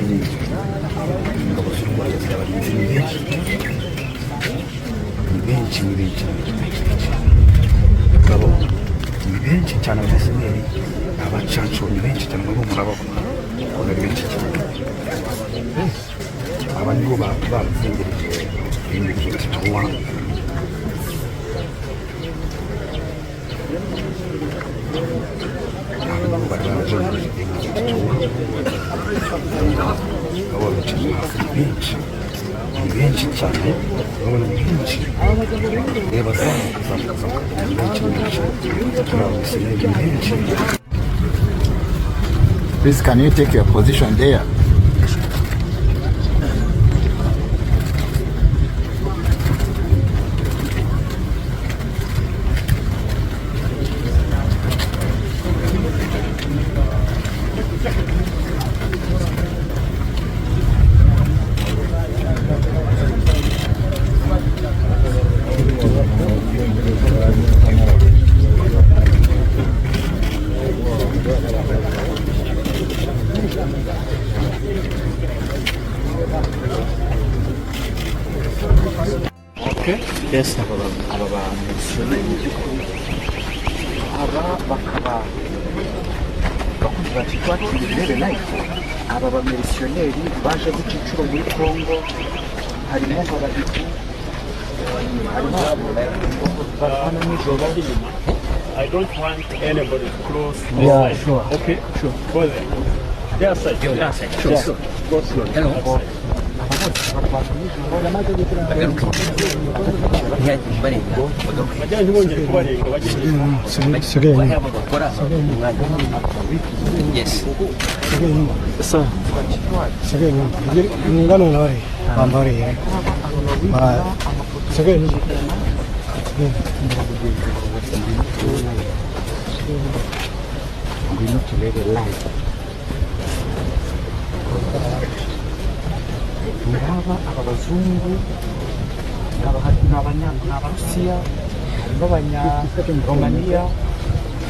ingabo z'u Rwanda zirabarinze ni benshi ngabo ni benshi cyane, abaseneri abacacu ni benshi cyane, ngo murababona ko ari benshi cyane. Aba nibo bazengereje ibindi byose tubona. benshi cyane, urabona ni benshi, reba zamuka. Please, can you take your position there? Okay. Yes. Aba bamisiyoneri bakaba bakunze bakitwa Kirere Life. Aba bamisiyoneri baje guca inshuro muri Kongo, harimo nk'abadipfu, harimo barwana n'ijoro. I don't want anybody close. Yeah, sure. Okay, sure. Go there. Their side. Their side. Sure. Yes. Go slowly. Hello. Yes. Sir. Ngano lori, bambari ya. Second. We need to live a life. Ngaba abazungu, n'abarusiya, n'abanya-Romania,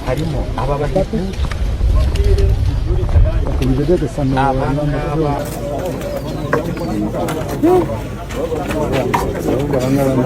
harimo ababadiku, Barangara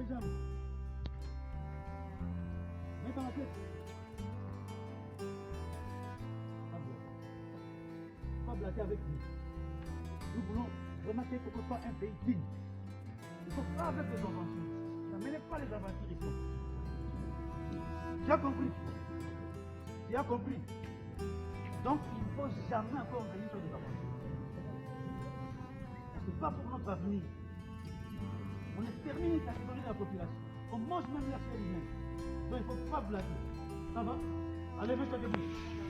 les jambes. Mets dans la tête. Pas blaguer avec nous. Nous voulons remarquer que ce soit un pays digne. Il ne faut pas avec les inventions. N'amenez pas les aventures ici. Tu as compris? Tu as compris? Donc il ne faut jamais encore venir sur des aventures. Ce n'est pas pour notre avenir. On extermine une catégorie de la population. On mange même la chair humaine. Donc il ne faut pas blaguer. Ça va? Allez, mets-toi debout.